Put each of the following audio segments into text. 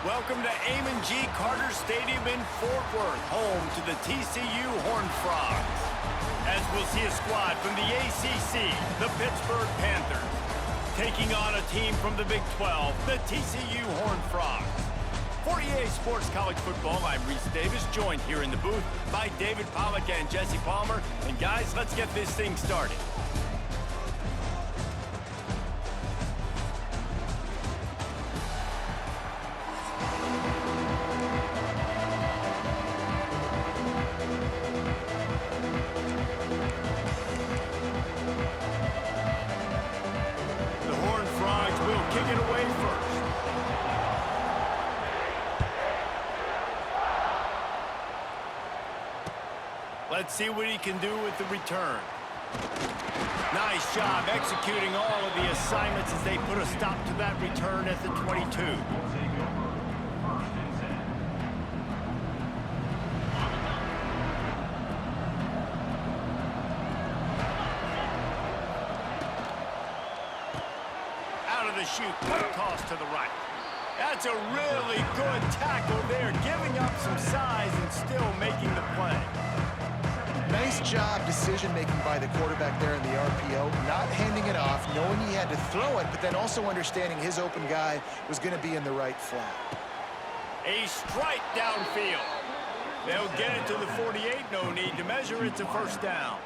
Welcome to Amon G. Carter Stadium in Fort Worth, home to the TCU Horned Frogs. As we'll see a squad from the ACC, the Pittsburgh Panthers, taking on a team from the Big 12, the TCU Horned Frogs. For EA Sports College Football, I'm Reese Davis, joined here in the booth by David Pollack and Jesse Palmer. And guys, let's get this thing started. Let's see what he can do with the return. Nice job executing all of the assignments as they put a stop to that return at the 22. Out of the chute, quick toss to the right. That's a really good tackle there, giving up some size and still making the play. Nice job decision-making by the quarterback there in the RPO, not handing it off, knowing he had to throw it, but then also understanding his open guy was going to be in the right flat. A strike downfield. They'll get it to the 48, no need to measure, it's a first down.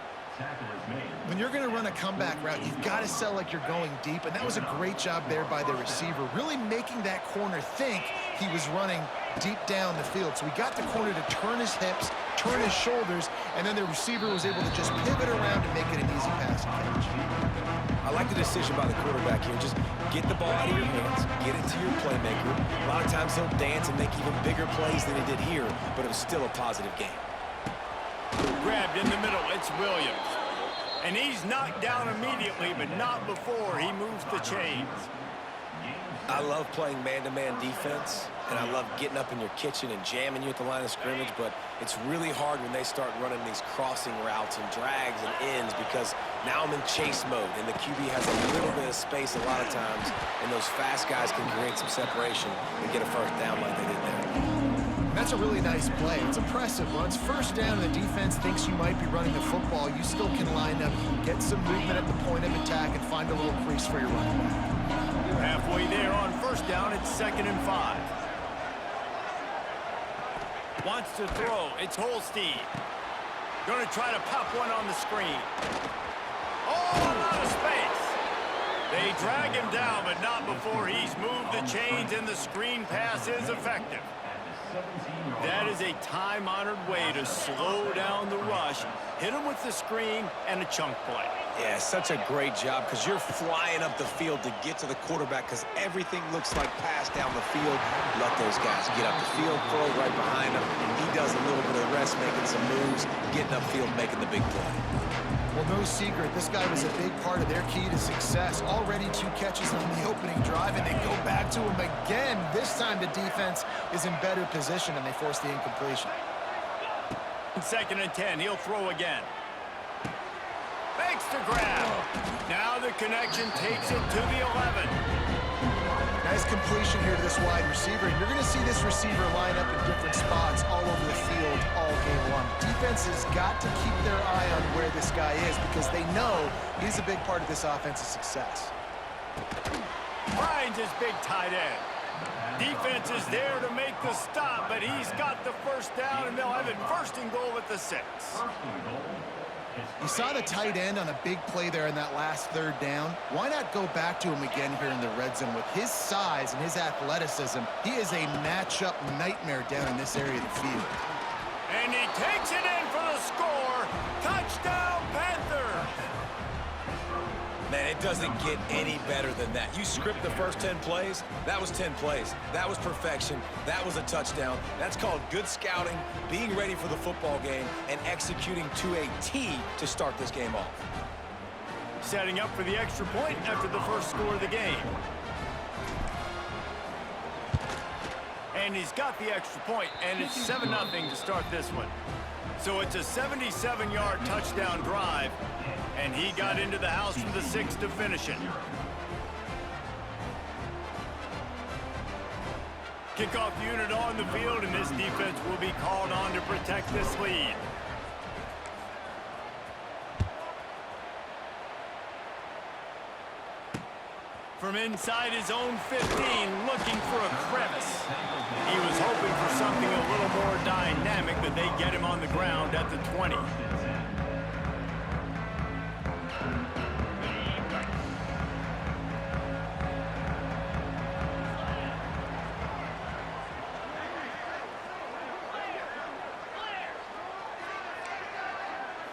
When you're going to run a comeback route, you've got to sell like you're going deep, and that was a great job there by the receiver, really making that corner think he was running deep down the field. So he got the corner to turn his hips, turn his shoulders, and then the receiver was able to just pivot around and make it an easy pass catch. I like the decision by the quarterback here. Just get the ball out of your hands, get it to your playmaker. A lot of times he'll dance and make even bigger plays than he did here, but it was still a positive game. Grabbed in the middle, it's Williams. And he's knocked down immediately, but not before he moves the chains. I love playing man-to-man defense, and I love getting up in your kitchen and jamming you at the line of scrimmage, but it's really hard when they start running these crossing routes and drags and ends because now I'm in chase mode, and the QB has a little bit of space a lot of times, and those fast guys can create some separation and get a first down like they did there. That's a really nice play. It's impressive. Once first down and the defense thinks you might be running the football, you still can line up, get some movement at the point of attack, and find a little crease for your running back. Halfway there on first down, it's 2nd and 5. Wants to throw, it's Holstein. Gonna try to pop one on the screen. Oh, a lot of space. They drag him down, but not before he's moved the chains, and the screen pass is effective. That is a time-honored way to slow down the rush, hit him with the screen, and a chunk play. Yeah, such a great job because you're flying up the field to get to the quarterback because everything looks like pass down the field. Let those guys get up the field, throw right behind him. He does a little bit of the rest, making some moves, getting upfield, making the big play. Well, no secret, this guy was a big part of their key to success. Already 2 catches on the opening drive, and they go back to him again. This time the defense is in better position, and they force the incompletion. 2nd and 10, he'll throw again. Makes the grab. Now the connection takes it to the 11. Nice completion here to this wide receiver. And you're going to see this receiver line up in different spots all over the field all game long. Defense has got to keep their eye on where this guy is because they know he's a big part of this offense's success. Finds his big tight end. Defense is there to make the stop, but he's got the first down, and they'll have it 1st and goal at the 6. You saw the tight end on a big play there in that last 3rd down. Why not go back to him again here in the red zone? With his size and his athleticism, he is a matchup nightmare down in this area of the field. And he takes it in for the score. Touchdown, Panthers! Man, it doesn't get any better than that. You script the first 10 plays, that was 10 plays. That was perfection. That was a touchdown. That's called good scouting, being ready for the football game, and executing to a T to start this game off. Setting up for the extra point after the first score of the game. And he's got the extra point, and it's 7-0 to start this one. So it's a 77-yard touchdown drive, and he got into the house for the 6 to finish it. Kickoff unit on the field, and this defense will be called on to protect this lead. From inside his own 15, looking for a crevice. He was hoping for something a little more dynamic, but they get him on the ground at the 20.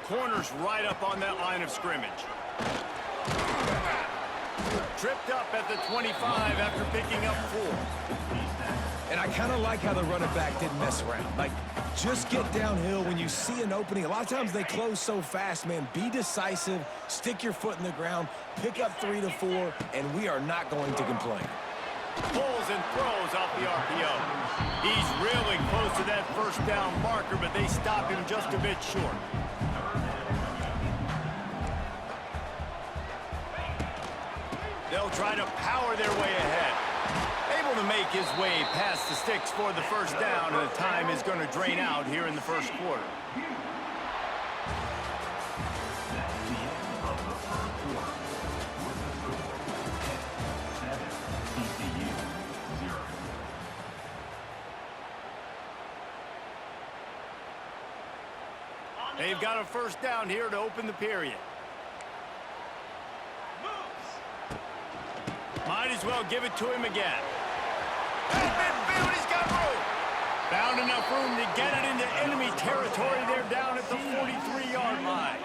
Corner's right up on that line of scrimmage. Tripped up at the 25 after picking up 4. And I kind of like how the running back didn't mess around. Like, just get downhill when you see an opening. A lot of times they close so fast, man. Be decisive, stick your foot in the ground, pick up 3 to 4, and we are not going to complain. Pulls and throws off the RPO. He's really close to that first down marker, but they stop him just a bit short. They'll try to power their way ahead. Able to make his way past the sticks for the first down, and the time is going to drain out here in the first quarter. They've got a first down here to open the period. Might as well give it to him again. At midfield, he's got room. Found enough room to get it into enemy territory. They're down at the 43-yard line.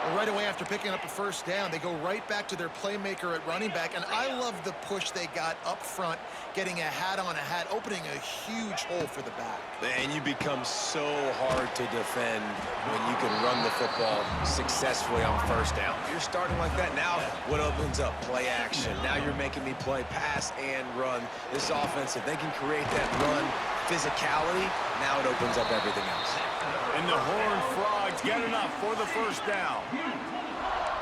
Well, right away after picking up a first down, they go right back to their playmaker at running back. And I love the push they got up front, getting a hat on a hat, opening a huge hole for the back. And you become so hard to defend when you can run the football successfully on first down. You're starting like that. Now what opens up? Play action. Now you're making me play pass and run. This offense, if they can create that run physicality, now it opens up everything else. And the Horned Frogs get enough for the first down.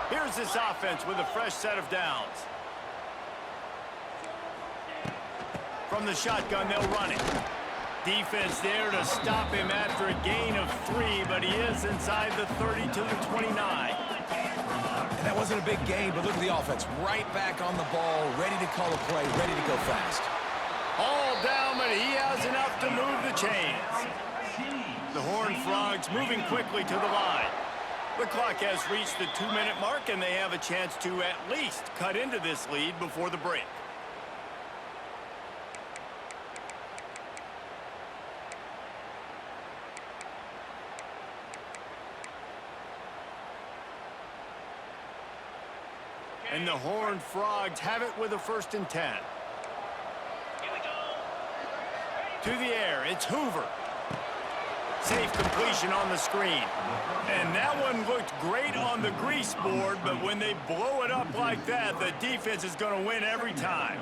Here's this offense with a fresh set of downs. From the shotgun, they'll run it. Defense there to stop him after a gain of 3, but he is inside the 30 to the 29. And that wasn't a big gain, but look at the offense. Right back on the ball, ready to call a play, ready to go fast. All down, but he has enough to move the chains. The Horned Frogs moving quickly to the line. The clock has reached the 2-minute mark, and they have a chance to at least cut into this lead before the break. And the Horned Frogs have it with a 1st and 10. To the air, it's Hoover. Safe completion on the screen. And that one looked great on the grease board, but when they blow it up like that, the defense is going to win every time.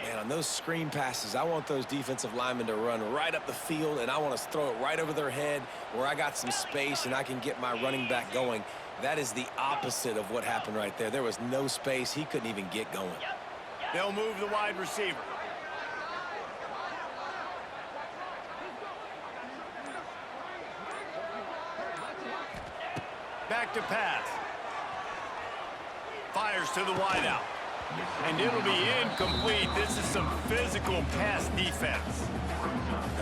Man, on those screen passes, I want those defensive linemen to run right up the field, and I want to throw it right over their head where I got some space and I can get my running back going. That is the opposite of what happened right there. There was no space. He couldn't even get going. They'll move the wide receiver. Back to pass. Fires to the wideout. And it'll be incomplete. This is some physical pass defense.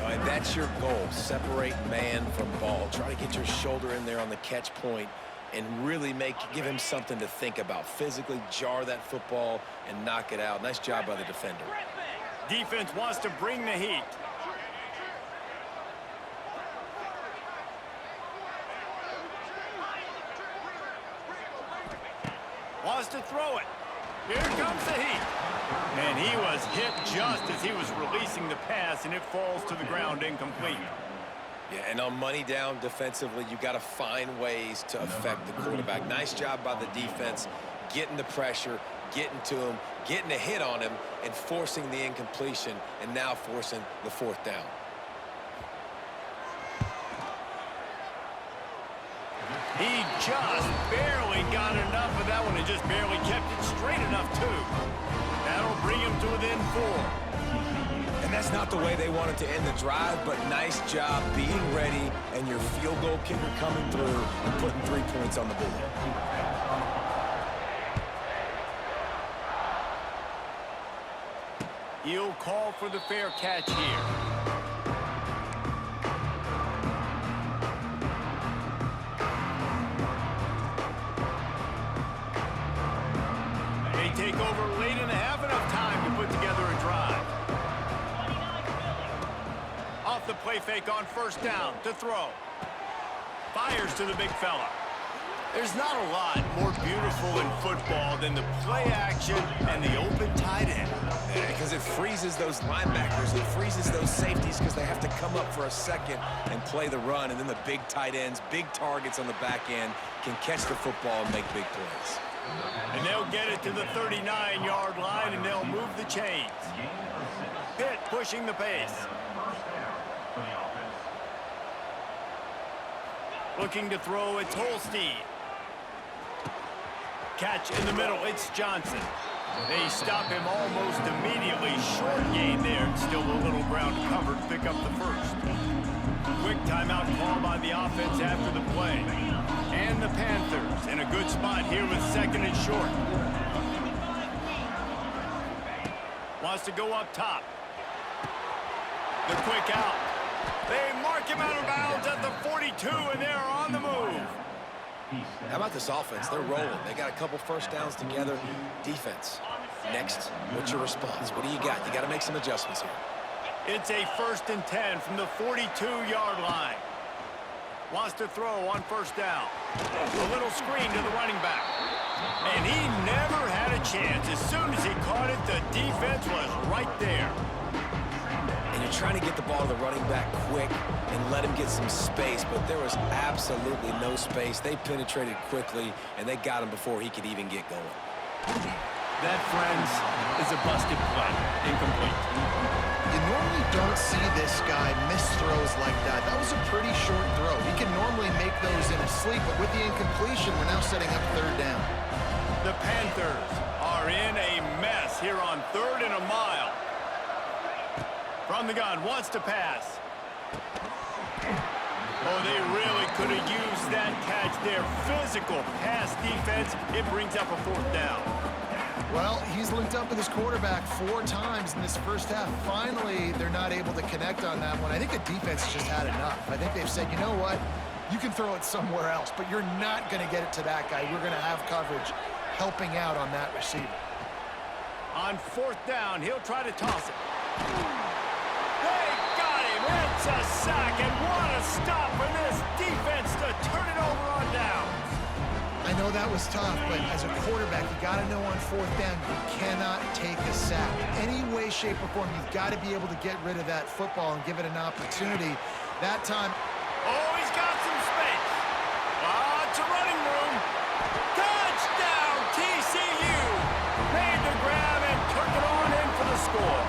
And that's your goal. Separate man from ball. Try to get your shoulder in there on the catch point and really give him something to think about. Physically jar that football and knock it out. Nice job by the defender. Defense wants to bring the heat. wants to throw it. Here comes the heat. And he was hit just as he was releasing the pass, and it falls to the ground incomplete. Yeah, and on money down defensively, you got to find ways to affect the quarterback. Nice job by the defense, getting the pressure, getting to him, getting a hit on him, and forcing the incompletion, and now forcing the fourth down. He just barely got enough of that one and just barely kept it straight enough, too. That'll bring him to within 4. And that's not the way they wanted to end the drive, but nice job being ready and your field goal kicker coming through and putting 3 points on the board. He'll call for the fair catch here. They take over late in the half, enough time to put together a drive. Off the play fake on first down to throw. Fires to the big fella. There's not a lot more beautiful in football than the play action and the open tight end. Because it freezes those linebackers, it freezes those safeties because they have to come up for a second and play the run, and then the big tight ends, big targets on the back end can catch the football and make big plays. And they'll get it to the 39-yard line, and they'll move the chains. Pitt pushing the pace. Looking to throw, it's Holstein. Catch in the middle, it's Johnson. They stop him almost immediately. Short gain there, and still a little ground covered to pick up the first. Quick timeout call by the offense after the play. And the Panthers in a good spot here with second and short. Wants to go up top. The quick out. They mark him out of bounds at the 42, and they're on the move. How about this offense? They're rolling. They got a couple first downs together. Defense. Next, what's your response? What do you got? You got to make some adjustments here. It's a 1st and 10 from the 42-yard line. Wants to throw on first down. A little screen to the running back. And he never had a chance. As soon as he caught it, the defense was right there. And you're trying to get the ball to the running back quick and let him get some space, but there was absolutely no space. They penetrated quickly, and they got him before he could even get going. That, friends, is a busted play. Incomplete. You normally don't see this guy miss throws like that. That was a pretty short throw. He can normally make those in his sleep, but with the incompletion, we're now setting up 3rd down. The Panthers are in a mess here on 3rd and a mile. From the gun, wants to pass. Oh, they really could have used that catch there. Physical pass defense. It brings up a 4th down. Well, he's linked up with his quarterback 4 times in this first half. Finally, they're not able to connect on that one. I think the defense just had enough. I think they've said, you know what? You can throw it somewhere else, but you're not going to get it to that guy. We're going to have coverage helping out on that receiver. On 4th down, he'll try to toss it. They got him. It's a sack, and what a stop for this defense to turn it over on downs. I know that was tough, but as a quarterback, you got to know on 4th down, you cannot take a sack. Any way, shape, or form, you've got to be able to get rid of that football and give it an opportunity. That time... Oh, he's got some space. It's a running room. Touchdown, TCU. Made the grab and took it on in for the score.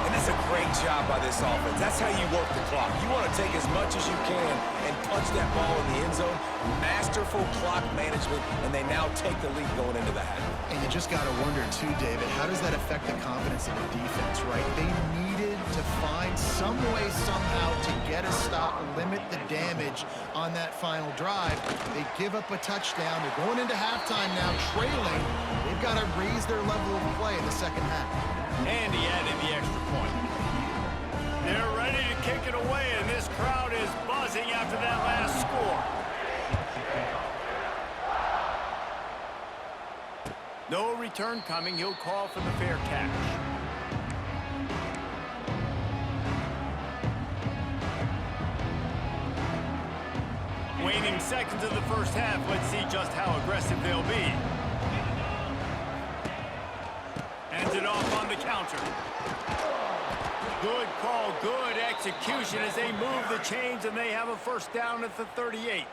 And that's a great job by this offense. That's how you work the clock. You want to take as much as you can and punch that ball in the end zone. Masterful clock management, and they now take the lead going into the half. And you just got to wonder, too, David, how does that affect the confidence of the defense, right? They needed to find some way, somehow, to get a stop, limit the damage on that final drive. They give up a touchdown. They're going into halftime now, trailing. They've got to raise their level of play in the second half. And he added the extra point. They're ready to kick it away, and this crowd is buzzing after that last score. No return coming. He'll call for the fair catch. Waning seconds of the first half. Let's see just how aggressive they'll be. Hands it off on the counter. Good call, good execution as they move the chains, and they have a first down at the 38.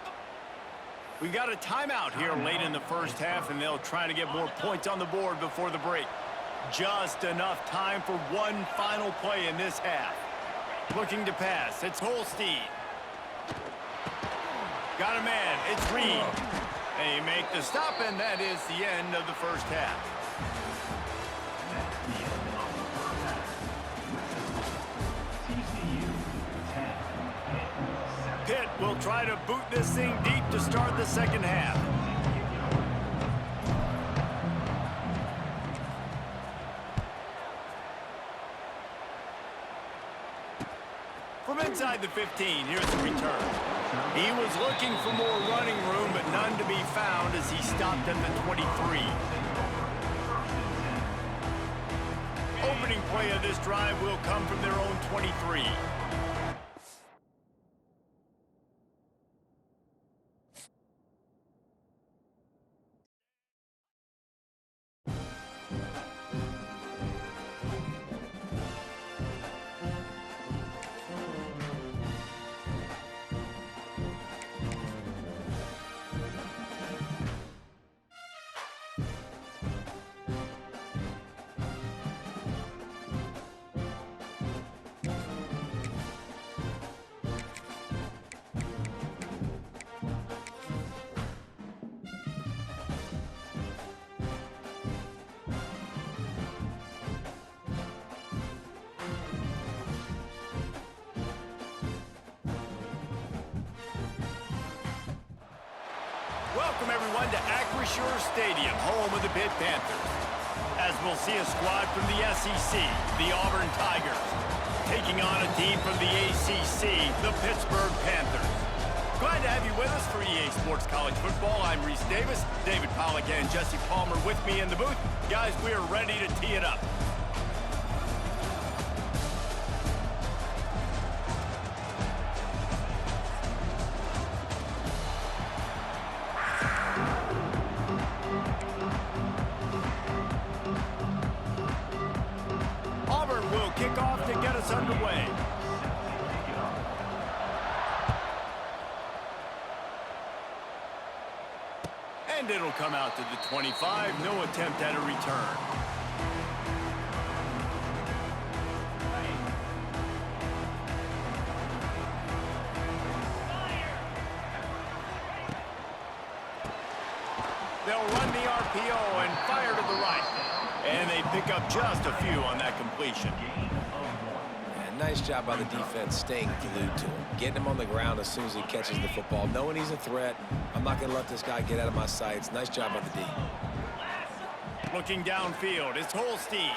We've got a timeout here late in the first half, and they'll try to get more points on the board before the break. Just enough time for one final play in this half. Looking to pass. It's Holstein. Got a man. It's Reed. They make the stop, and that is the end of the first half. Pitt will try to boot this thing deep to start the second half. From inside the 15, here's the return. He was looking for more running room, but none to be found as he stopped at the 23. Opening play of this drive will come from their own 23. Welcome, everyone, to Acrisure Stadium, home of the Pitt Panthers. As we'll see a squad from the SEC, the Auburn Tigers, taking on a team from the ACC, the Pittsburgh Panthers. Glad to have you with us for EA Sports College Football. I'm Reese Davis, David Pollack and Jesse Palmer with me in the booth. Guys, we are ready to tee it up. Kick off to get us underway. And it'll come out to the 25. No attempt at a return. They'll run the RPO and fire to the right. And they pick up just a few on that completion. Nice job by the defense staying glued to him, getting him on the ground as soon as he catches the football, knowing he's a threat. I'm not going to let this guy get out of my sights. Nice job by the D. Looking downfield, it's Holstein.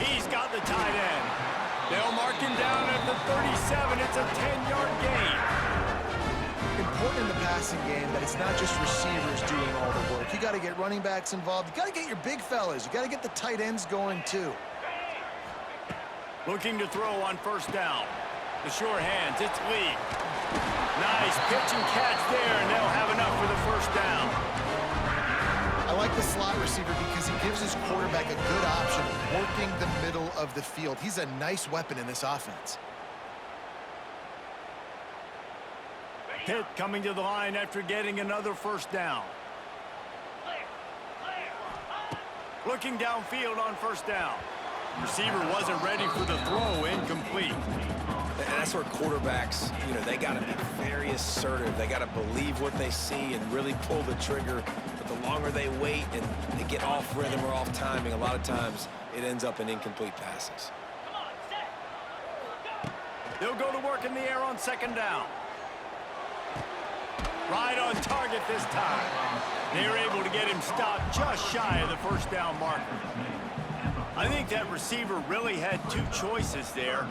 He's got the tight end. They'll mark him down at the 37. It's a 10-yard gain. Important in the passing game that it's not just receivers doing all the work. You got to get running backs involved. You got to get your big fellas. You got to get the tight ends going too. Looking to throw on first down. The sure hands, it's Lee. Nice pitch and catch there, and they'll have enough for the first down. I like the slot receiver because he gives his quarterback a good option of working the middle of the field. He's a nice weapon in this offense. Pitt coming to the line after getting another first down. Looking downfield on first down. Receiver wasn't ready for the throw, incomplete. And that's where quarterbacks, they got to be very assertive. They got to believe what they see and really pull the trigger. But the longer they wait and they get off rhythm or off timing, a lot of times it ends up in incomplete passes. They'll go to work in the air on second down. Right on target this time. They're able to get him stopped just shy of the first down marker. I think that receiver really had two choices there.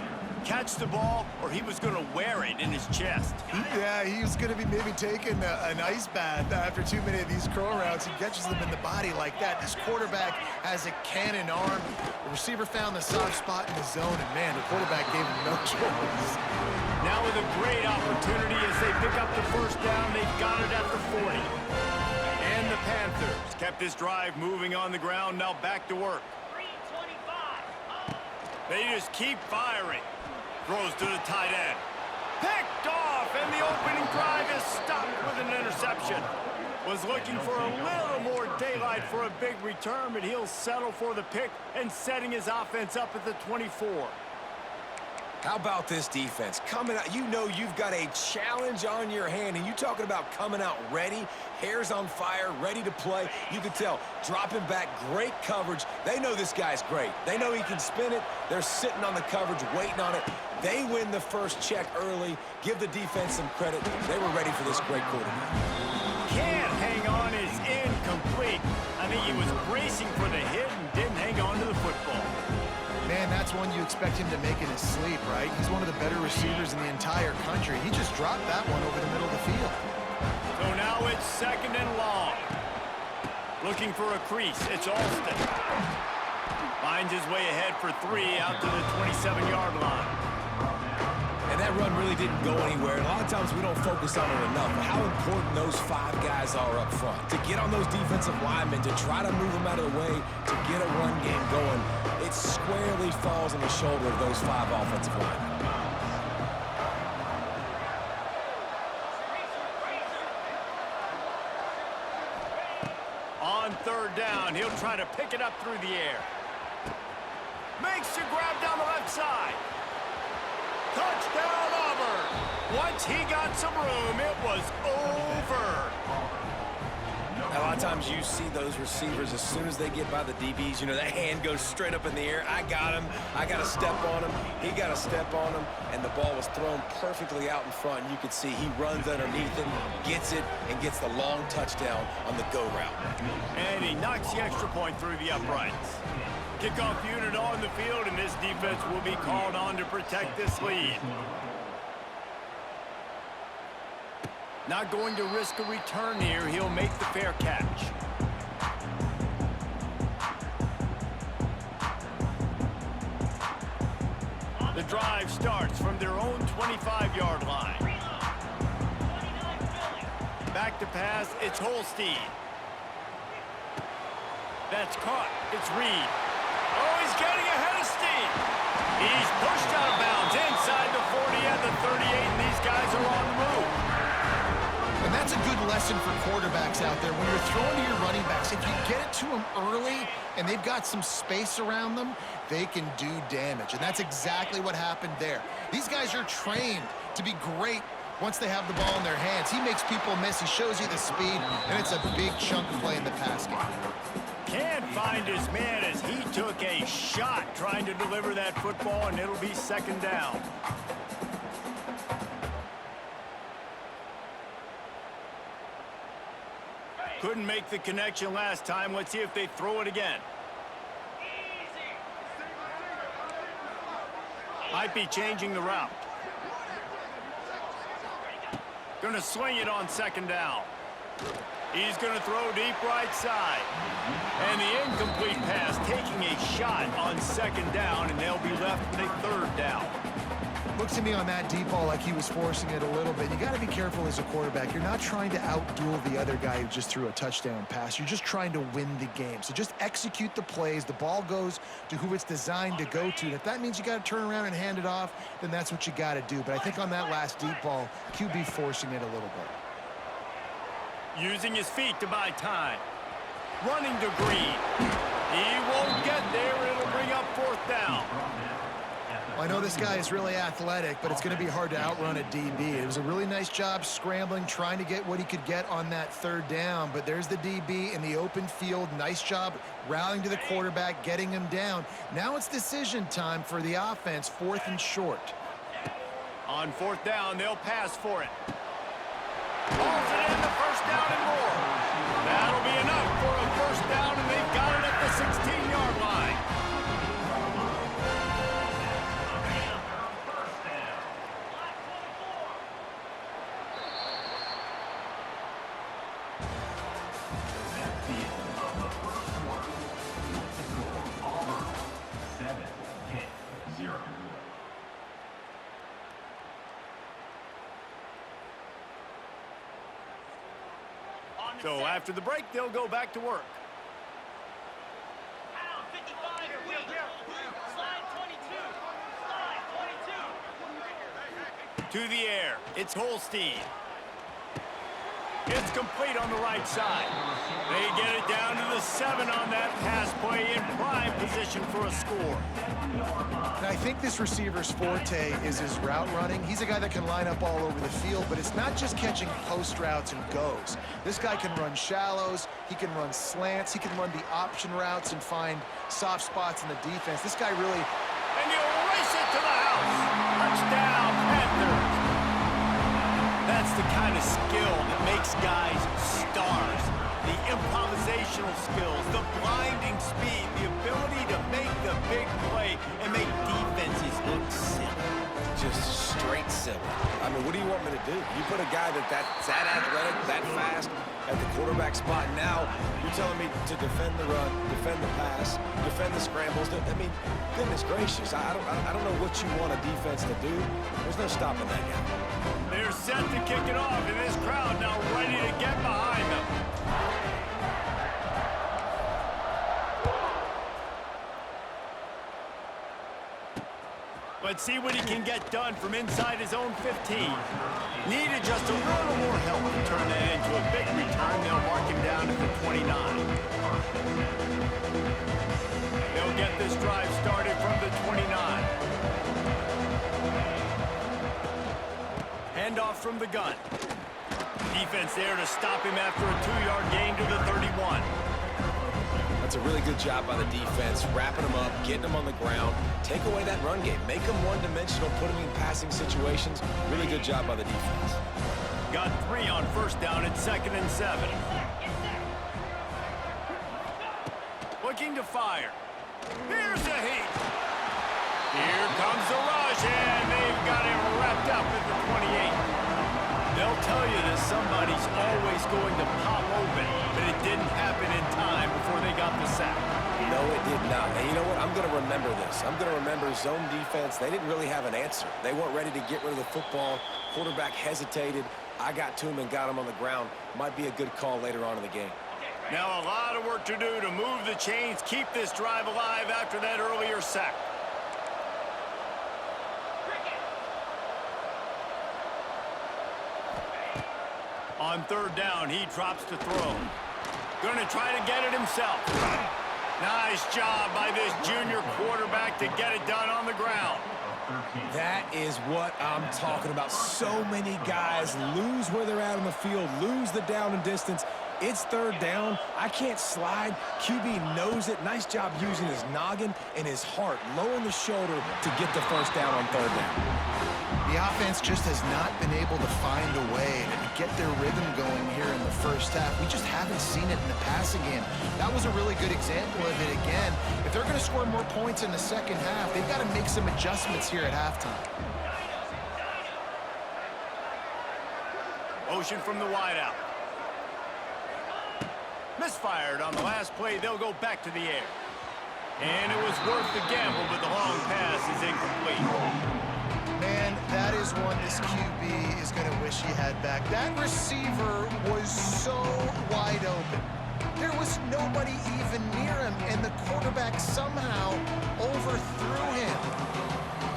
catch the ball or he was going to wear it in his chest. Yeah, he was going to be maybe taking an ice bath after too many of these curl routes. He catches them in the body like that. This quarterback has a cannon arm. The receiver found the soft spot in the zone, and, man, the quarterback gave him no choice. Now with a great opportunity as they pick up the first down, they've got it at the 40. And the Panthers kept this drive moving on the ground, now back to work. They just keep firing. Throws to the tight end. Picked off, and the opening drive is stopped with an interception. Was looking for a little more daylight for a big return, but he'll settle for the pick and setting his offense up at the 24. How about this defense? Coming out, you know you've got a challenge on your hand, and you talking about coming out ready, hair's on fire, ready to play. You can tell, dropping back, great coverage. They know this guy's great. They know he can spin it. They're sitting on the coverage, waiting on it. They win the first check early. Give the defense some credit. They were ready for this great quarterback. Can't hang on, is incomplete. I think he was bracing for the hit and didn't hang on to the football. Man, that's one you expect him to make in his sleep, right? He's one of the better receivers in the entire country. He just dropped that one over the middle of the field. So now it's 2nd and long. Looking for a crease. It's Alston. Finds his way ahead for 3 out to the 27-yard line. And that run really didn't go anywhere. And a lot of times we don't focus on it enough. But how important those 5 guys are up front. To get on those defensive linemen, to try to move them out of the way, to get a run game going. It squarely falls on the shoulder of those 5 offensive linemen. On 3rd down, he'll try to pick it up through the air. Makes the grab down the left side. Touchdown, Auburn. Once he got some room, it was over. A lot of times you see those receivers, as soon as they get by the DBs, you know, that hand goes straight up in the air. I got him. I got to step on him. He got to step on him. And the ball was thrown perfectly out in front. You could see he runs underneath him, gets it, and gets the long touchdown on the go route. And he knocks the extra point through the uprights. Kickoff unit on the field, and this defense will be called on to protect this lead. Not going to risk a return here. He'll make the fair catch. The drive starts from their own 25-yard line. Back to pass, it's Holstein. That's caught. It's Reed. Oh, he's getting ahead of steam. He's pushed out of bounds inside the 40 and the 38, and these guys are on the move. And that's a good lesson for quarterbacks out there. When you're throwing to your running backs, if you get it to them early and they've got some space around them, they can do damage. And that's exactly what happened there. These guys are trained to be great once they have the ball in their hands. He makes people miss. He shows you the speed, and it's a big chunk play in the pass game. Can't find his man as he took a shot trying to deliver that football, and it'll be 2nd down. Couldn't make the connection last time. Let's see if they throw it again. Might be changing the route. Gonna swing it on 2nd down. He's going to throw deep right side. And the incomplete pass taking a shot on 2nd down, and they'll be left with a 3rd down. Looks to me on that deep ball like he was forcing it a little bit. You got to be careful as a quarterback. You're not trying to outduel the other guy who just threw a touchdown pass. You're just trying to win the game. So just execute the plays. The ball goes to who it's designed to go to. And if that means you got to turn around and hand it off, then that's what you got to do. But I think on that last deep ball, QB forcing it a little bit. Using his feet to buy time. Running to Green. He won't get there. It'll bring up 4th down. I know this guy is really athletic, but it's going to be hard to outrun a DB. It was a really nice job scrambling, trying to get what he could get on that 3rd down, but there's the DB in the open field. Nice job rallying to the quarterback, getting him down. Now it's decision time for the offense, 4th and short. On 4th down, they'll pass for it. Balls it in, the 1st down and more. That'll be enough for a 1st down, and they've got it at the 16-yard line. So after the break, they'll go back to work. To the air, it's Holstein. It's complete on the right side. They get it down to the 7 on that pass play in prime position for a score. And I think this receiver's forte is his route running. He's a guy that can line up all over the field, but it's not just catching post routes and goes. This guy can run shallows, he can run slants, he can run the option routes and find soft spots in the defense. This guy really... And you race it to the house. Touchdown, Panthers. That's the kind of skill that makes guys stars. The improvisational skills, the blinding speed, the ability to make the big play and make defenses look silly. Just straight silly. I mean, what do you want me to do? You put a guy that's that athletic, that fast at the quarterback spot. Now you're telling me to defend the run, defend the pass, defend the scrambles. I mean, goodness gracious, I don't know what you want a defense to do. There's no stopping that guy. They're set to kick it off, and this crowd now ready to get behind them. Let's see what he can get done from inside his own 15. Needed just a little more help to turn that into a big return. They'll mark him down at the 29. They'll get this drive started from the 29. Handoff from the gun. Defense there to stop him after a 2-yard gain to the 31. That's a really good job by the defense, wrapping them up, getting them on the ground. Take away that run game. Make them one-dimensional, put them in passing situations. Really good job by the defense. Got 3 on first down at 2nd and 7. Looking to fire. Here's the heat. Here comes the rush, and they've got him wrapped up at the 28. They'll tell you that somebody's always going to pop open, but it didn't happen in time before they got the sack. No, it did not. And you know what? I'm going to remember this. I'm going to remember zone defense. They didn't really have an answer. They weren't ready to get rid of the football. Quarterback hesitated. I got to him and got him on the ground. Might be a good call later on in the game. Now a lot of work to do to move the chains, keep this drive alive after that earlier sack. On 3rd down, he drops to throw. Gonna try to get it himself. Nice job by this junior quarterback to get it done on the ground. That is what I'm talking about. So many guys lose where they're at on the field, lose the down and distance. It's 3rd down. I can't slide. QB knows it. Nice job using his noggin and his heart, lowering the shoulder to get the first down on 3rd down. The offense just has not been able to find a way to get their rhythm going here in the first half. We just haven't seen it in the passing game. That was a really good example of it again. If they're going to score more points in the second half, they've got to make some adjustments here at halftime. Motion from the wideout. Misfired on the last play. They'll go back to the air. And it was worth the gamble, but the long pass is incomplete. Man, that is one this QB is going to wish he had back. That receiver was so wide open. There was nobody even near him, and the quarterback somehow overthrew him.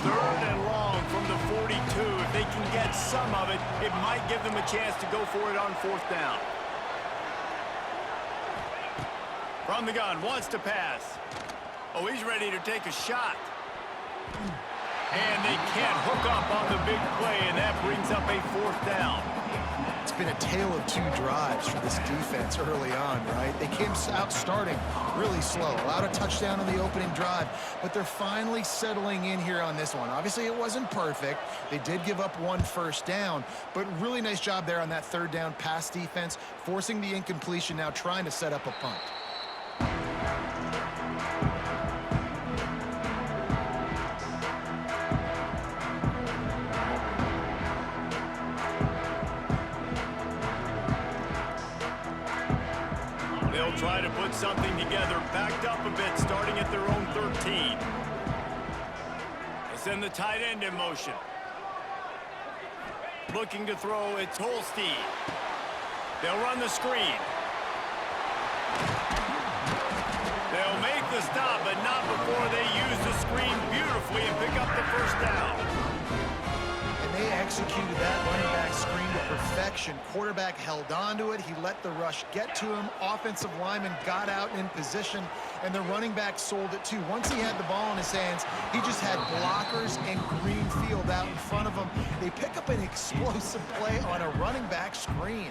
3rd and long from the 42. If they can get some of it, it might give them a chance to go for it on 4th down. From the gun, wants to pass. Oh, he's ready to take a shot. And they can't hook up on the big play, and that brings up a 4th down. It's been a tale of 2 drives for this defense early on, right? They came out starting really slow, allowed a touchdown on the opening drive, but they're finally settling in here on this one. Obviously, it wasn't perfect. They did give up 1 first down, but really nice job there on that 3rd down pass defense, forcing the incompletion, now trying to set up a punt. They'll try to put something together, backed up a bit, starting at their own 13. They send the tight end in motion. Looking to throw, it's Holstein. They'll run the screen. They'll make the stop, but not before they use the screen beautifully and pick up the first down. And they executed that running back screen to perfection. Quarterback held on to it. He let the rush get to him. Offensive lineman got out in position, and the running back sold it too. Once he had the ball in his hands, he just had blockers and green field out in front of him. They pick up an explosive play on a running back screen.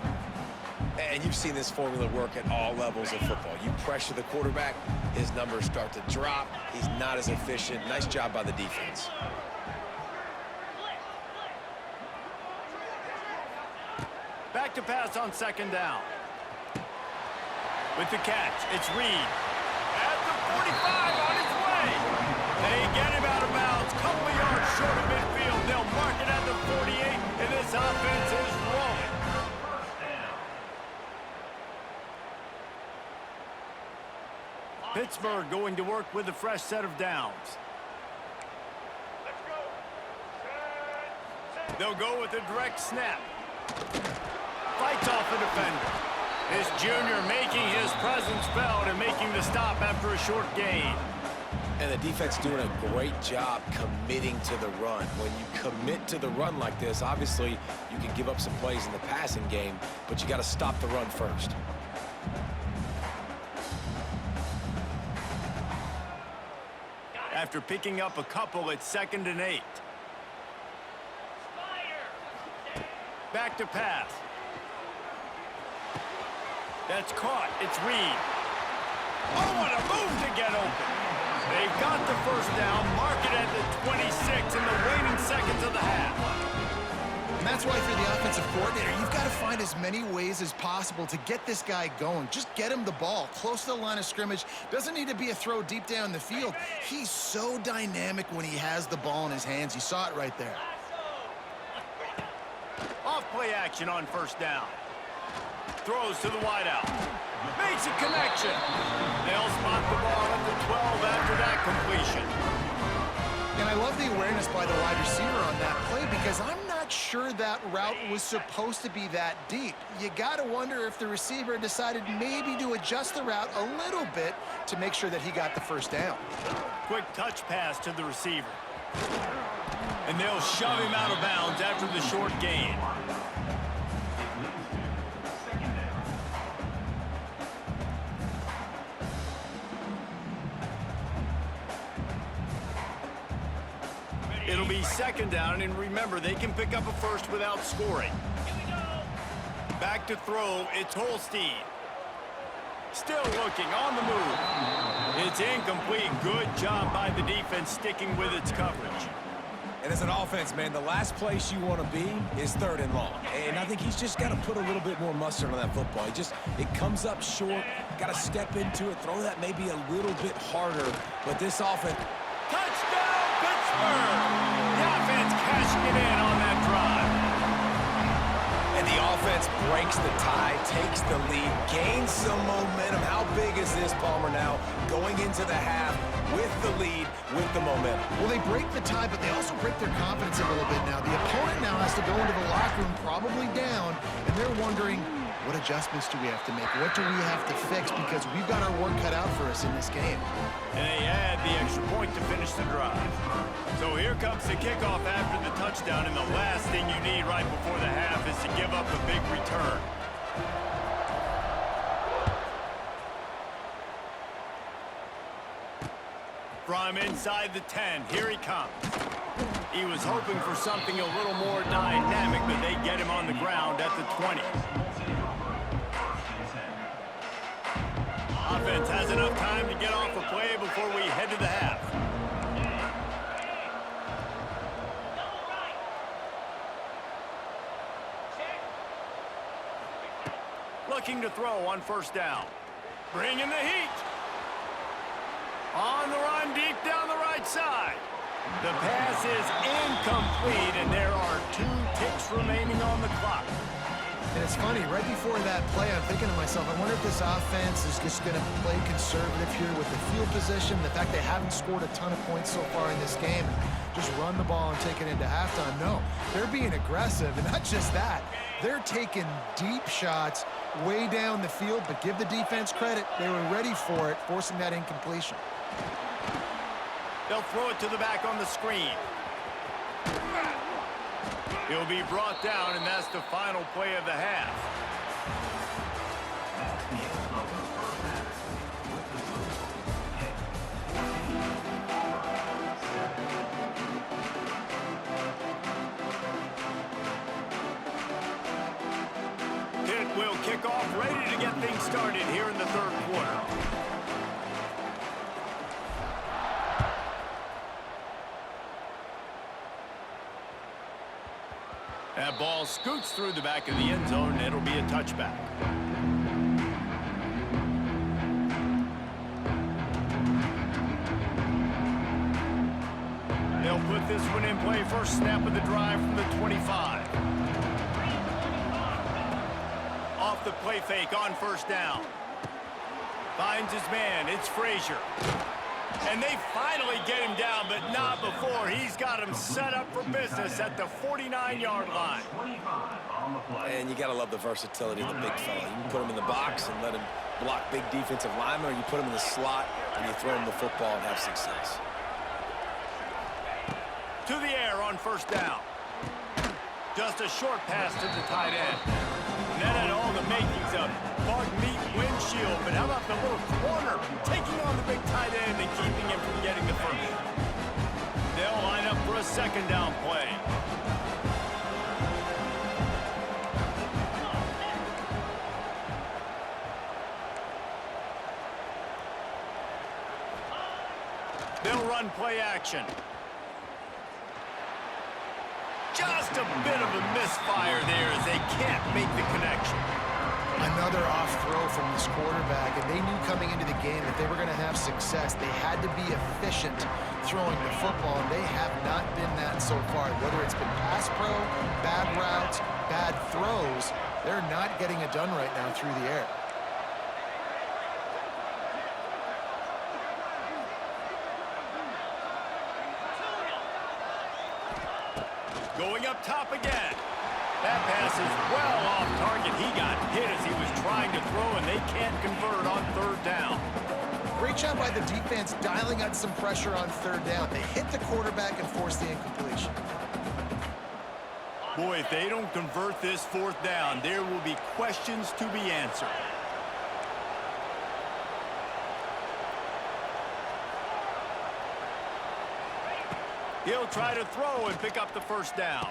And you've seen this formula work at all levels of football. You pressure the quarterback, his numbers start to drop. He's not as efficient. Nice job by the defense. Back to pass on second down. With the catch, it's Reed. At the 45 on his way. They get him out of bounds. Couple of yards short of midfield. They'll mark it at the 48, and this offense is rolling. Pittsburgh going to work with a fresh set of downs. They'll go with a direct snap. Fights off the defender. This junior making his presence felt and making the stop after a short gain. And the defense doing a great job committing to the run. When you commit to the run like this, obviously you can give up some plays in the passing game, but you got to stop the run first. After picking up a couple, it's 2nd and 8. Back to pass. That's caught. It's Reed. Oh, what a move to get open. They've got the first down, mark it at the 26 in the waning seconds of the half. And that's why, for the offensive coordinator, you've got to find as many ways as possible to get this guy going. Just get him the ball close to the line of scrimmage. Doesn't need to be a throw deep down the field. He's so dynamic when he has the ball in his hands. You saw it right there. Off play action on first down. Throws to the wideout. Makes a connection. They'll spot the ball at the 12 after that completion. And I love the awareness by the wide receiver on that play, because I'm not sure that route was supposed to be that deep. You got to wonder if the receiver decided maybe to adjust the route a little bit to make sure that he got the first down. Quick touch pass to the receiver. And they'll shove him out of bounds after the short gain. It'll be 2nd down, and remember, they can pick up a first without scoring. Back to throw, it's Holstein. Still looking, on the move. It's incomplete. Good job by the defense sticking with its coverage. And as an offense, man, the last place you want to be is 3rd and long. And I think he's just got to put a little bit more mustard on that football. It comes up short, got to step into it, throw that maybe a little bit harder. But this offense... Touchdown, Pittsburgh! The offense cashing it in on that drive. And the offense breaks the tie, takes the lead, gains some momentum. How big is this, Palmer, now going into the half with the lead, with the momentum? Well, they break the tie, but they also break their confidence a little bit now. The opponent now has to go into the locker room probably down, and they're wondering, what adjustments do we have to make? What do we have to fix? Because we've got our work cut out for us in this game. And they add the extra point to finish the drive. So here comes the kickoff after the touchdown, and the last thing you need right before the half is to give up a big return. From inside the 10, here he comes. He was hoping for something a little more dynamic, but they get him on the ground at the 20. Offense has enough time to get off a play before we head to the half. Looking to throw on first down. Bringing the heat. On the run deep down the right side. The pass is incomplete, and there are 2 ticks remaining on the clock. And it's funny, right before that play, I'm thinking to myself, I wonder if this offense is just going to play conservative here with the field position, the fact they haven't scored a ton of points so far in this game, and just run the ball and take it into halftime. No, they're being aggressive, and not just that. They're taking deep shots way down the field, but give the defense credit. They were ready for it, forcing that incompletion. They'll throw it to the back on the screen. He'll be brought down, and that's the final play of the half. Pitt will kick off, ready to get things started here in the third quarter. That ball scoots through the back of the end zone, and it'll be a touchback. They'll put this one in play. First snap of the drive from the 25. Off the play fake on first down. Finds his man. It's Frazier. And they finally get him down, but not before. He's got him set up for business at the 49-yard line. And you got to love the versatility of the big fella. You can put him in the box and let him block big defensive linemen, or you put him in the slot and you throw him the football and have success. To the air on first down. Just a short pass to the tight end. And that had all the makings of bug meat windshield. But how about the little corner taking on the big tight end and keeping him from getting the first? They'll line up for a second down play. They'll run play action. Just a bit of a misfire there as they can't make the connection. Another off throw from this quarterback, and they knew coming into the game that they were going to have success. They had to be efficient throwing the football, and they have not been that so far. Whether it's been pass pro, bad routes, bad throws, they're not getting it done right now through the air. Going up top again. That pass is well off target. He got hit as he was trying to throw, and they can't convert on third down. Great job by the defense dialing out some pressure on third down. They hit the quarterback and forced the incompletion. Boy, if they don't convert this fourth down, there will be questions to be answered. He'll try to throw and pick up the first down.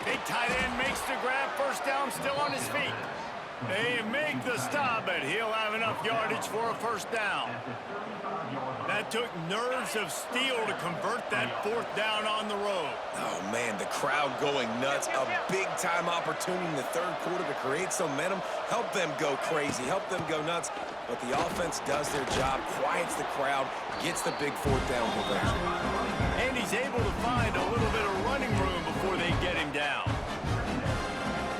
Big tight end makes the grab. First down, still on his feet. They make the stop, but he'll have enough yardage for a first down. That took nerves of steel to convert that fourth down on the road. Oh, man, the crowd going nuts. A big-time opportunity in the third quarter to create some momentum, help them go crazy, help them go nuts. But the offense does their job, quiets the crowd, gets the big fourth down conversion. And he's able to find a little bit of running room before they get him down.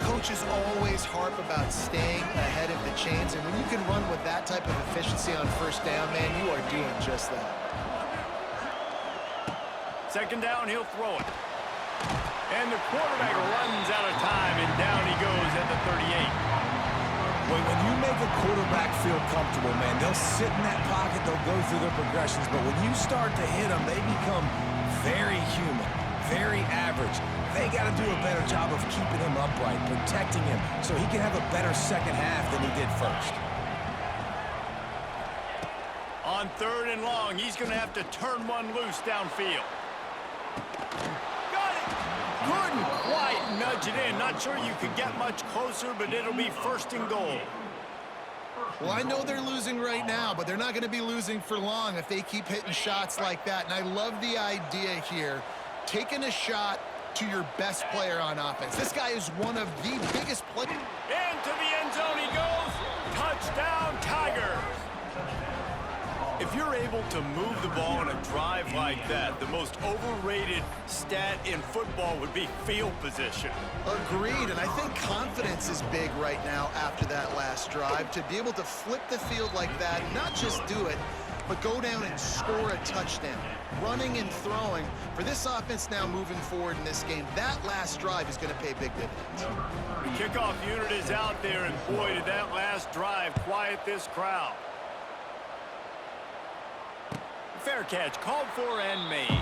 Coaches always harp about staying ahead of the chains, and when you can run with that type of efficiency on first down, man, you are doing just that. Second down, he'll throw it. And the quarterback runs out of time, and down he goes at the 38. When you make a quarterback feel comfortable, man, they'll sit in that pocket, they'll go through their progressions, but when you start to hit them, they become very human, very average. They got to do a better job of keeping him upright, protecting him, so he can have a better second half than he did first. On third and long, he's going to have to turn one loose downfield. Got it! Couldn't quite nudge it in. Not sure you could get much closer, but it'll be first and goal. Well, I know they're losing right now, but they're not going to be losing for long if they keep hitting shots like that. And I love the idea here, taking a shot to your best player on offense. This guy is one of the biggest players. Into the end zone he goes. Touchdown, Tigers. If you're able to move the ball in a drive like that, the most overrated stat in football would be field position. Agreed, and I think confidence is big right now after that last drive. To be able to flip the field like that, not just do it, but go down and score a touchdown. Running and throwing. For this offense now moving forward in this game, that last drive is going to pay big dividends. The kickoff unit is out there, and boy, did that last drive quiet this crowd. Fair catch called for and made.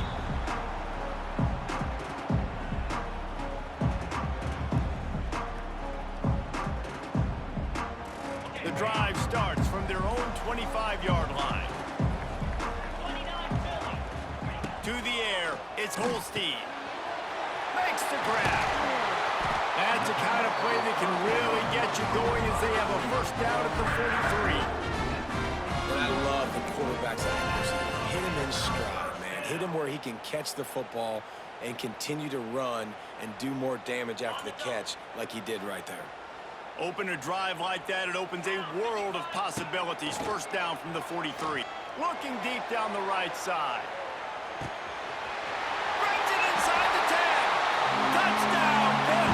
The drive starts from their own 25-yard line. To the air, it's Holstein. Makes the grab. That's the kind of play that can really get you going as they have a first down at the 43. And I love the quarterback's accuracy. Hit him in stride, man. Hit him where he can catch the football and continue to run and do more damage after the catch like he did right there. Open a drive like that, it opens a world of possibilities. First down from the 43. Looking deep down the right side. Brings it inside the 10. Touchdown, Pitt.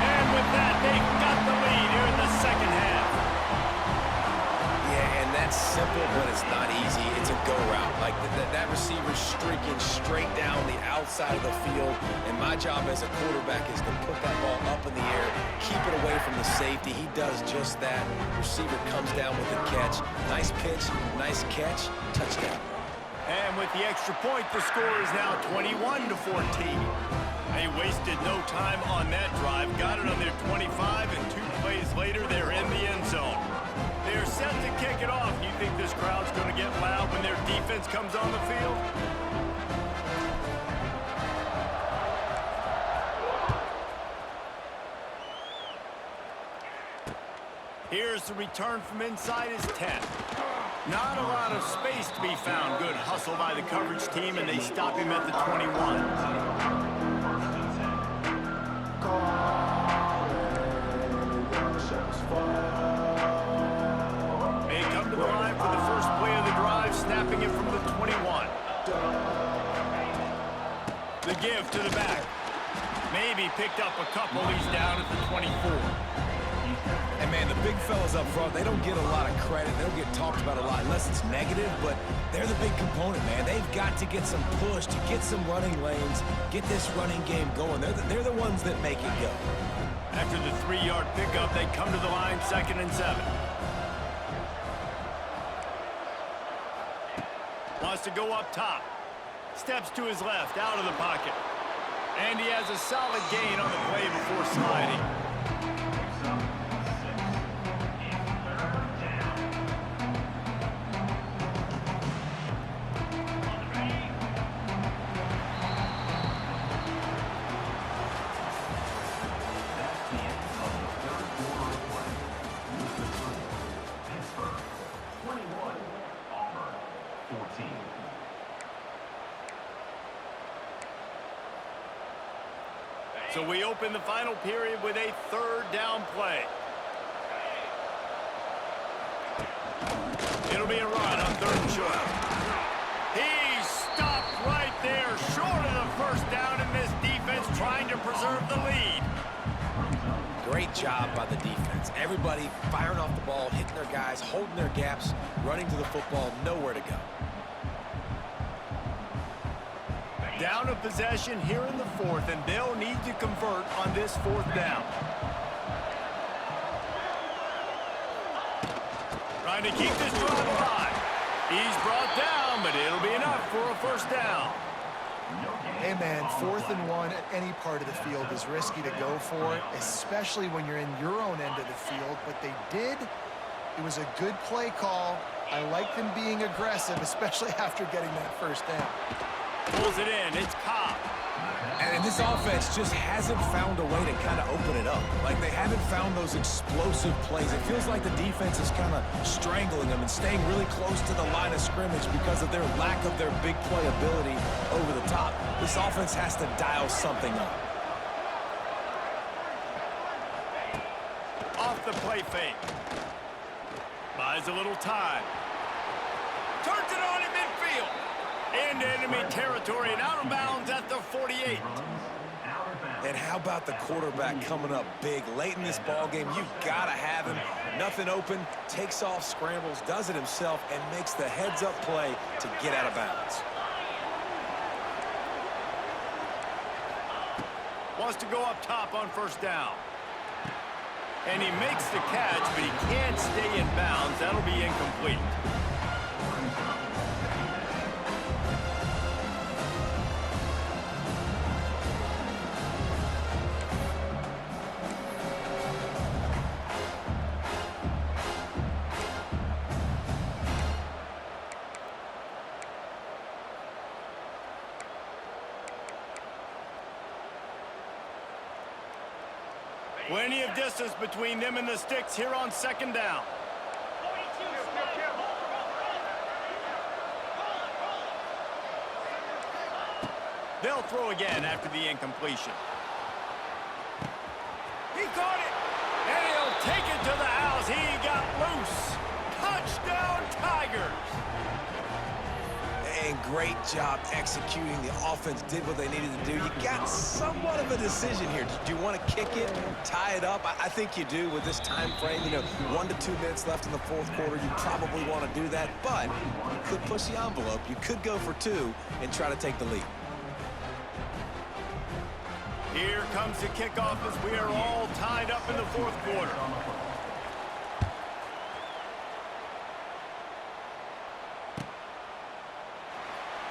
And with that, they've got the lead here in the second half. Yeah, and that's simple, but it's not easy. It's a go route. Like that receiver's streaking straight down the outside of the field, and my job as a quarterback is to put that ball up in the air, keep it away from the safety. He does just that. Receiver comes down with the catch. Nice pitch, nice catch, touchdown. And with the extra point, the score is now 21-14. They wasted no time on that drive. Got it on their 25, and 2 plays later, they're in the end zone. They're set to kick it off. You think this crowd's going to get loud when their defense comes on the field? Here's the return from inside his 10. Not a lot of space to be found. Good hustle by the coverage team, and they stop him at the 21. They come to the line for the first play of the drive, snapping it from the 21. The give to the back. Maybe picked up a couple. He's down at the 24. And, man, the big fellas up front, they don't get a lot of credit. They don't get talked about a lot unless it's negative, but they're the big component, man. They've got to get some push, to get some running lanes, get this running game going. They're the ones that make it go. After the 3-yard pickup, they come to the line, 2nd and 7. Wants to go up top. Steps to his left, out of the pocket. And he has a solid gain on the play before sliding. So we open the final period with a 3rd down play. It'll be a run on 3rd and short. He stopped right there, short of the first down, and this defense trying to preserve the lead. Great job by the defense. Everybody firing off the ball, hitting their guys, holding their gaps, running to the football, nowhere to go. Down a possession here in the 4th, and they'll need to convert on this 4th down. Trying to keep this drive alive. He's brought down, but it'll be enough for a first down. Hey, man, 4th and 1 at any part of the field is risky to go for, especially when you're in your own end of the field. But they did. It was a good play call. I like them being aggressive, especially after getting that first down. Pulls it in. It's Cobb. And this offense just hasn't found a way to kind of open it up. Like, they haven't found those explosive plays. It feels like the defense is kind of strangling them and staying really close to the line of scrimmage because of their lack of their big play ability over the top. This offense has to dial something up. Off the play fake. Buys a little time. Turns it on in midfield. Into enemy territory and out of bounds at the 48. And how about the quarterback coming up big late in this ball game? You've got to have him. Nothing open, takes off, scrambles, does it himself, and makes the heads-up play to get out of bounds. Wants to go up top on first down. And he makes the catch, but he can't stay in bounds. That'll be incomplete. Plenty of distance between them and the sticks here on second down. They'll throw again after the incompletion. He caught it, and he'll take it to the house. He got loose. Touchdown, Tigers. And great job executing. The offense did what they needed to do. You got somewhat of a decision here. Do you want to kick it, tie it up? I think you do with this time frame. 1 to 2 minutes left in the fourth quarter. You probably want to do that, but you could push the envelope. You could go for 2 and try to take the lead. Here comes the kickoff as we are all tied up in the fourth quarter.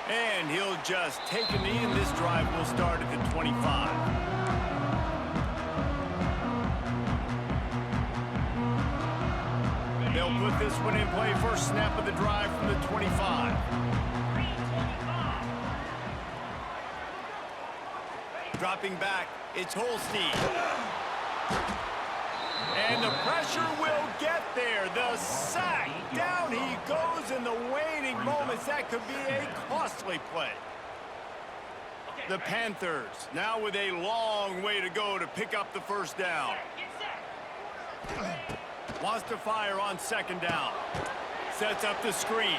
And he'll just take a knee, and this drive will start at the 25. They'll put this one in play. First snap of the drive from the 25. Dropping back, it's Holstein. And the pressure will get there. The sack. Down he goes in the waning moments. That could be a costly play. The Panthers now with a long way to go to pick up the first down. Wants to fire on second down. Sets up the screen.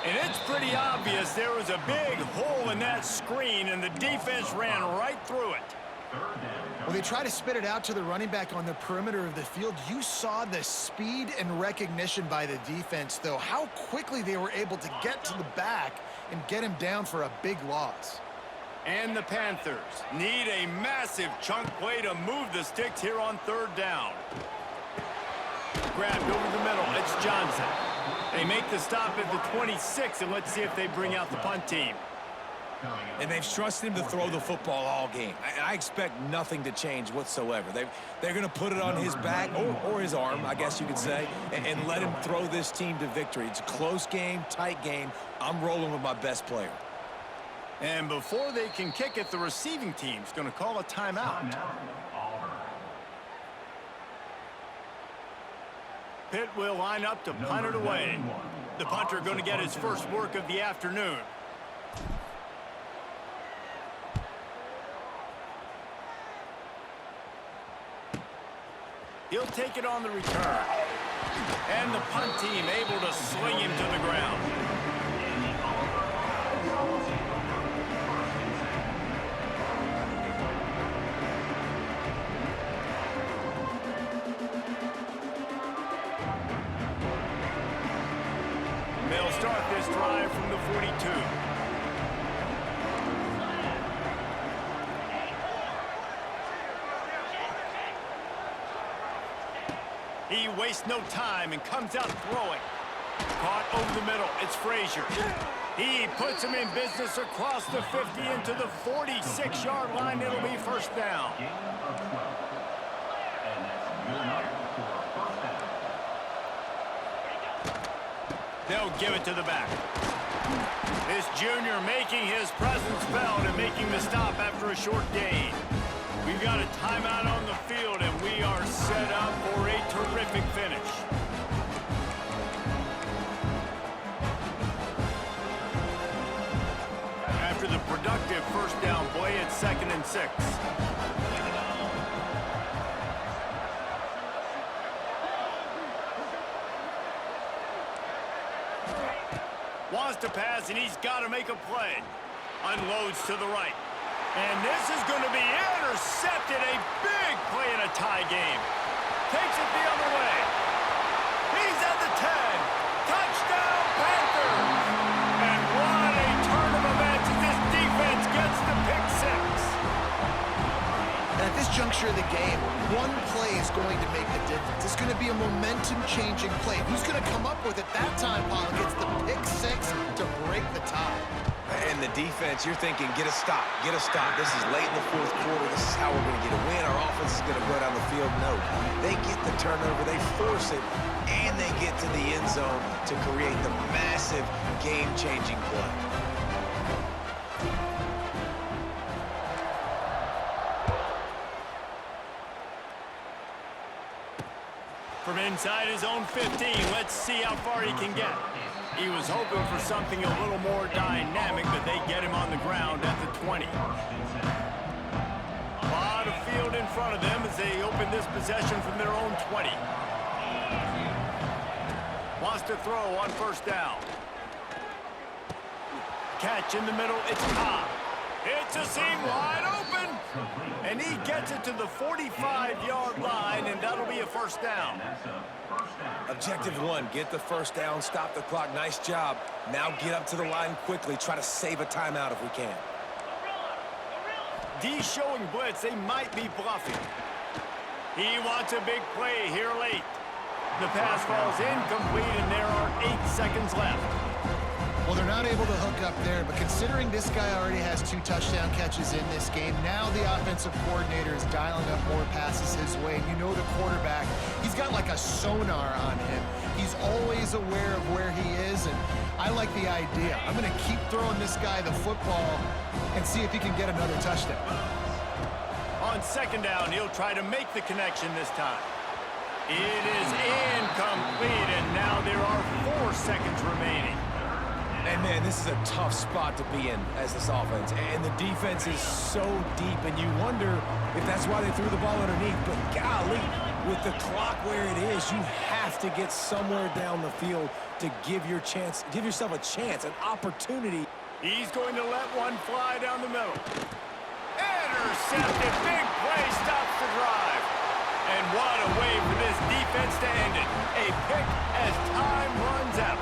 And it's pretty obvious there was a big hole in that screen, and the defense ran right through it. Well, they try to spit it out to the running back on the perimeter of the field. You saw the speed and recognition by the defense, though, how quickly they were able to get to the back and get him down for a big loss. And the Panthers need a massive chunk play to move the sticks here on third down. Grabbed over the middle. It's Johnson. They make the stop at the 26, and let's see if they bring out the punt team. And they've trusted him to throw the football all game. I expect nothing to change whatsoever. They're going to put it on his back, or his arm, I guess you could say, and let him throw this team to victory. It's a close game, tight game. I'm rolling with my best player. And before they can kick it, the receiving team's going to call a timeout. Pitt will line up to punt it away. The punter going to get his first work of the afternoon. He'll take it on the return. And the punt team able to sling him to the ground. They'll start this drive from the 42. He wastes no time and comes out throwing. Caught over the middle. It's Frazier. He puts him in business across the 50 into the 46-yard line. It'll be first down. They'll give it to the back. This junior making his presence felt and making the stop after a short gain. We've got a timeout on the field, and we are set up for a terrific finish. After the productive first down play, it's 2nd and 6. to pass, and he's got to make a play. Unloads to the right. And this is going to be intercepted. A big play in a tie game. Takes it the other way. He's at the 10. Touchdown, Panthers. And what a turn of events as this defense gets the pick six. At this juncture of the game, one play is going to make the difference. It's going to be a momentum-changing play. Who's going to come up with it that time, Paul, gets the pick six to break the tie. And the defense, you're thinking, get a stop, get a stop. This is late in the fourth quarter. This is how we're going to get a win. Our offense is going to go down the field. No, they get the turnover, they force it, and they get to the end zone to create the massive game-changing play. From inside his own 15, let's see how far he can get. He was hoping for something a little more dynamic, but they get him on the ground at the 20. A lot of field in front of them as they open this possession from their own 20. Wants to throw on first down. Catch in the middle, it's Cobb. It's a seam wide open. And he gets it to the 45-yard line, and that'll be a first down. Objective one, get the first down, stop the clock. Nice job. Now get up to the line quickly. Try to save a timeout if we can. D showing blitz. They might be bluffing. He wants a big play here late. The pass falls incomplete, and there are 8 seconds left. Well, they're not able to hook up there, but considering this guy already has 2 touchdown catches in this game, now the offensive coordinator is dialing up more passes his way. And you know the quarterback, he's got like a sonar on him. He's always aware of where he is, and I like the idea. I'm going to keep throwing this guy the football and see if he can get another touchdown. On second down, he'll try to make the connection this time. It is incomplete, and now there are 4 seconds remaining. And, man, this is a tough spot to be in as this offense. And the defense is so deep, and you wonder if that's why they threw the ball underneath. But, golly, with the clock where it is, you have to get somewhere down the field to give yourself a chance, an opportunity. He's going to let one fly down the middle. Intercepted. Big play stops the drive. And what a way for this defense to end it. A pick as time runs out.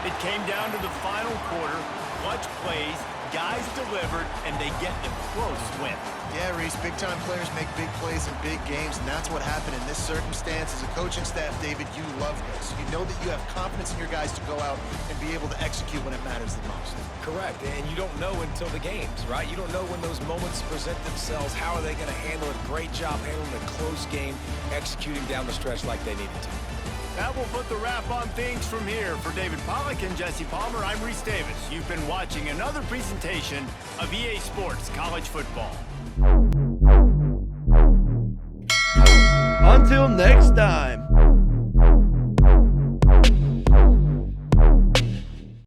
It came down to the final quarter. Clutch plays, guys delivered, and they get a close win. Yeah, Reese, big-time players make big plays in big games, and that's what happened in this circumstance. As a coaching staff, David, you love this. You know that you have confidence in your guys to go out and be able to execute when it matters the most. Correct, and you don't know until the games, right? You don't know when those moments present themselves. How are they going to handle it? Great job handling a close game, executing down the stretch like they needed to. That will put the wrap on things from here. For David Pollack and Jesse Palmer, I'm Reese Davis. You've been watching another presentation of EA Sports College Football. Until next time.